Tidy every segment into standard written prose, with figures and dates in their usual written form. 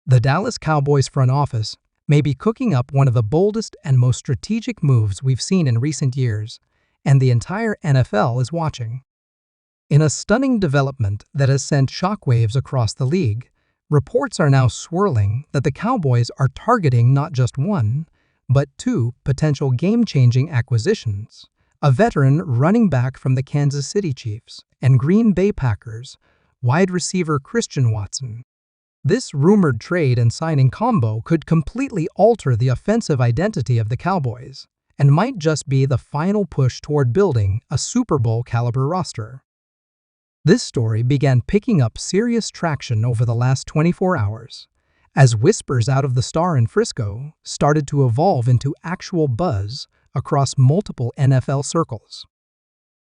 The Dallas Cowboys front office may be cooking up one of the boldest and most strategic moves we've seen in recent years, and the entire NFL is watching. In a stunning development that has sent shockwaves across the league, reports are now swirling that the Cowboys are targeting not just one, but two potential game-changing acquisitions: a veteran running back from the Kansas City Chiefs and Green Bay Packers, wide receiver Christian Watson. This rumored trade and signing combo could completely alter the offensive identity of the Cowboys and might just be the final push toward building a Super Bowl-caliber roster. This story began picking up serious traction over the last 24 hours, as whispers out of the Star in Frisco started to evolve into actual buzz across multiple NFL circles.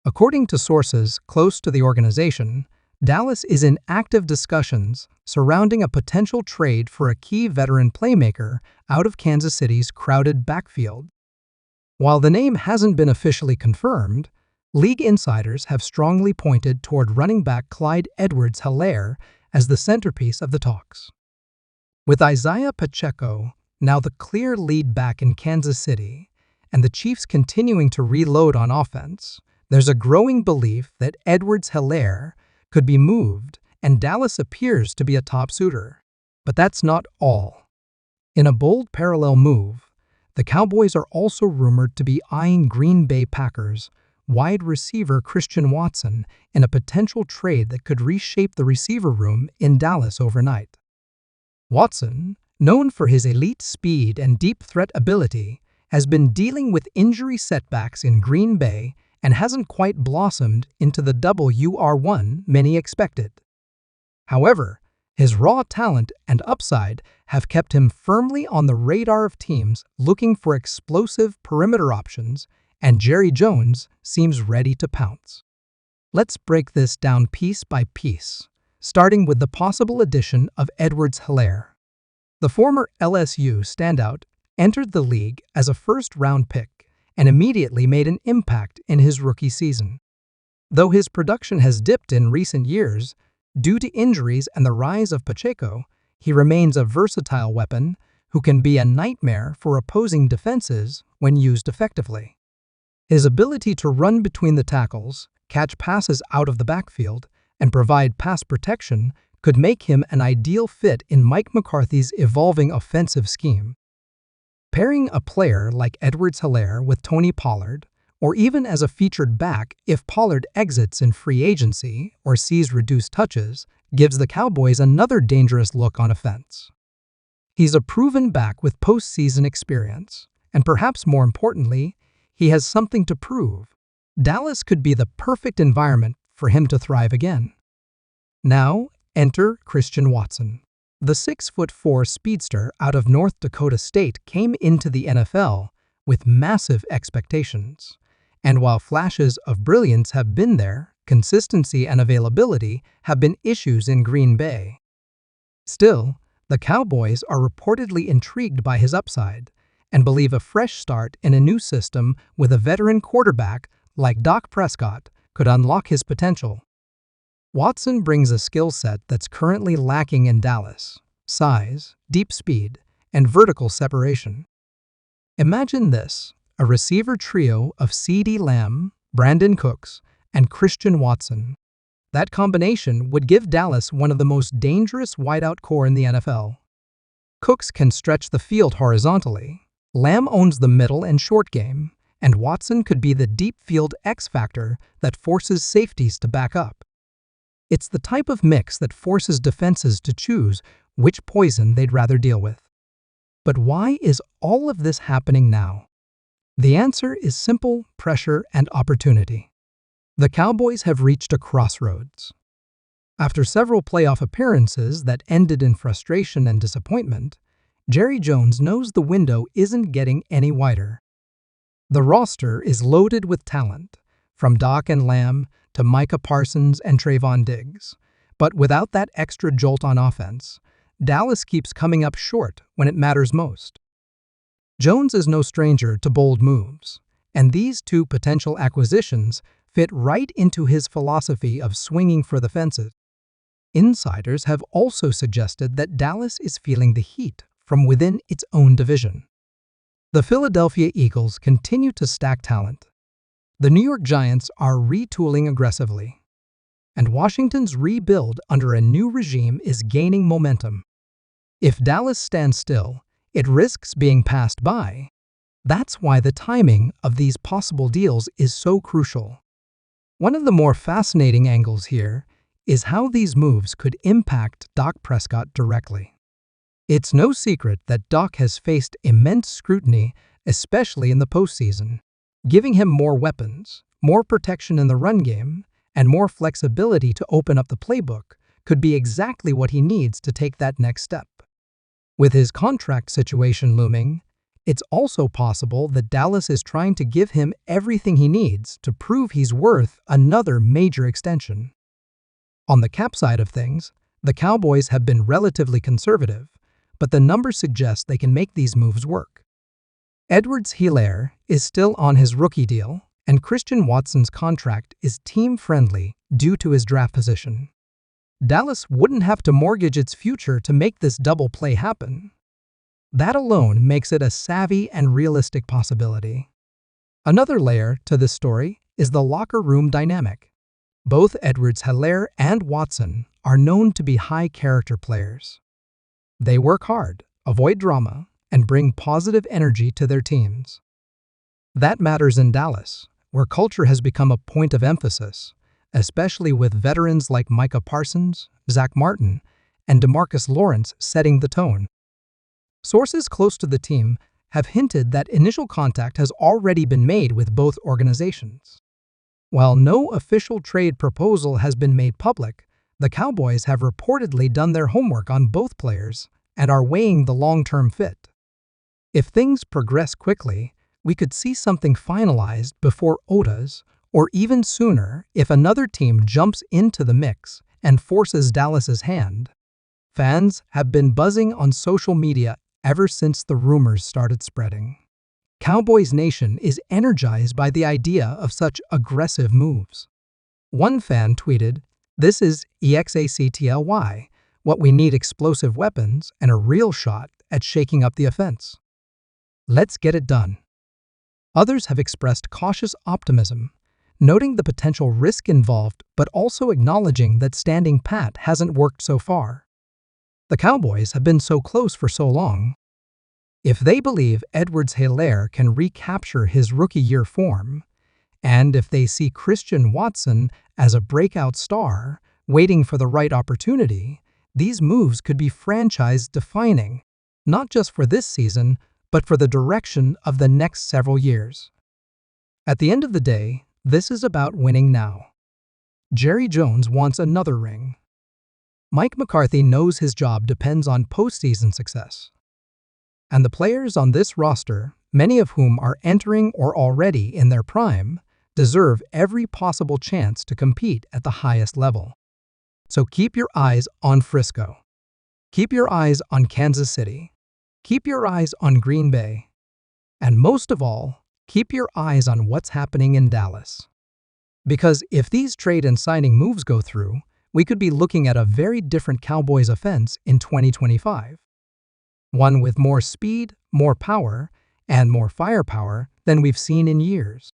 According to sources close to the organization, Dallas is in active discussions surrounding a potential trade for a key veteran playmaker out of Kansas City's crowded backfield. While the name hasn't been officially confirmed, league insiders have strongly pointed toward running back Clyde Edwards-Helaire as the centerpiece of the talks. With Isaiah Pacheco now the clear lead back in Kansas City and the Chiefs continuing to reload on offense, there's a growing belief that Edwards-Helaire could be moved, and Dallas appears to be a top suitor. But that's not all. In a bold parallel move, the Cowboys are also rumored to be eyeing Green Bay Packers wide receiver Christian Watson in a potential trade that could reshape the receiver room in Dallas overnight. Watson, known for his elite speed and deep threat ability, has been dealing with injury setbacks in Green Bay and hasn't quite blossomed into the WR1 many expected. However, his raw talent and upside have kept him firmly on the radar of teams looking for explosive perimeter options, and Jerry Jones seems ready to pounce. Let's break this down piece by piece, starting with the possible addition of Edwards-Helaire. The former LSU standout entered the league as a first-round pick and immediately made an impact in his rookie season. Though his production has dipped in recent years due to injuries and the rise of Pacheco, he remains a versatile weapon who can be a nightmare for opposing defenses when used effectively. His ability to run between the tackles, catch passes out of the backfield, and provide pass protection could make him an ideal fit in Mike McCarthy's evolving offensive scheme. Pairing a player like Edwards-Helaire with Tony Pollard, or even as a featured back if Pollard exits in free agency or sees reduced touches, gives the Cowboys another dangerous look on offense. He's a proven back with postseason experience, and perhaps more importantly, he has something to prove. Dallas could be the perfect environment for him to thrive again. Now, enter Christian Watson. The 6'4" speedster out of North Dakota State came into the NFL with massive expectations. And while flashes of brilliance have been there, consistency and availability have been issues in Green Bay. Still, the Cowboys are reportedly intrigued by his upside and believe a fresh start in a new system with a veteran quarterback like Dak Prescott could unlock his potential. Watson brings a skill set that's currently lacking in Dallas: size, deep speed, and vertical separation. Imagine this: a receiver trio of CeeDee Lamb, Brandin Cooks, and Christian Watson. That combination would give Dallas one of the most dangerous wideout core in the NFL. Cooks can stretch the field horizontally, Lamb owns the middle and short game, and Watson could be the deep field X factor that forces safeties to back up. It's the type of mix that forces defenses to choose which poison they'd rather deal with. But why is all of this happening now? The answer is simple: pressure and opportunity. The Cowboys have reached a crossroads. After several playoff appearances that ended in frustration and disappointment, Jerry Jones knows the window isn't getting any wider. The roster is loaded with talent, from Dak and Lamb to Micah Parsons and Trayvon Diggs. But without that extra jolt on offense, Dallas keeps coming up short when it matters most. Jones is no stranger to bold moves, and these two potential acquisitions fit right into his philosophy of swinging for the fences. Insiders have also suggested that Dallas is feeling the heat from within its own division. The Philadelphia Eagles continue to stack talent. The New York Giants are retooling aggressively. And Washington's rebuild under a new regime is gaining momentum. If Dallas stands still, it risks being passed by. That's why the timing of these possible deals is so crucial. One of the more fascinating angles here is how these moves could impact Dak Prescott directly. It's no secret that Dak has faced immense scrutiny, especially in the postseason. Giving him more weapons, more protection in the run game, and more flexibility to open up the playbook could be exactly what he needs to take that next step. With his contract situation looming, it's also possible that Dallas is trying to give him everything he needs to prove he's worth another major extension. On the cap side of things, the Cowboys have been relatively conservative, but the numbers suggest they can make these moves work. Edwards-Helaire is still on his rookie deal, and Christian Watson's contract is team-friendly due to his draft position. Dallas wouldn't have to mortgage its future to make this double play happen. That alone makes it a savvy and realistic possibility. Another layer to this story is the locker room dynamic. Both Edwards-Helaire and Watson are known to be high-character players. They work hard, avoid drama, and bring positive energy to their teams. That matters in Dallas, where culture has become a point of emphasis, especially with veterans like Micah Parsons, Zach Martin, and DeMarcus Lawrence setting the tone. Sources close to the team have hinted that initial contact has already been made with both organizations. While no official trade proposal has been made public, the Cowboys have reportedly done their homework on both players and are weighing the long-term fit. If things progress quickly, we could see something finalized before Ota's, or even sooner if another team jumps into the mix and forces Dallas's hand. Fans have been buzzing on social media ever since the rumors started spreading. Cowboys Nation is energized by the idea of such aggressive moves. One fan tweeted, "This is exactly what we need: explosive weapons and a real shot at shaking up the offense. Let's get it done." Others have expressed cautious optimism, noting the potential risk involved but also acknowledging that standing pat hasn't worked so far. The Cowboys have been so close for so long. If they believe Edwards-Helaire can recapture his rookie-year form, and if they see Christian Watson as a breakout star waiting for the right opportunity, these moves could be franchise-defining, not just for this season, but for the direction of the next several years. At the end of the day, this is about winning now. Jerry Jones wants another ring. Mike McCarthy knows his job depends on postseason success. And the players on this roster, many of whom are entering or already in their prime, deserve every possible chance to compete at the highest level. So keep your eyes on Frisco. Keep your eyes on Kansas City. Keep your eyes on Green Bay. And most of all, keep your eyes on what's happening in Dallas. Because if these trade and signing moves go through, we could be looking at a very different Cowboys offense in 2025. One with more speed, more power, and more firepower than we've seen in years.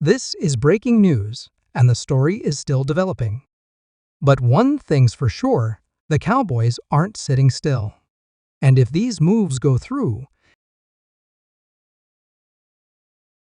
This is breaking news, and the story is still developing. But one thing's for sure, the Cowboys aren't sitting still. And if these moves go through,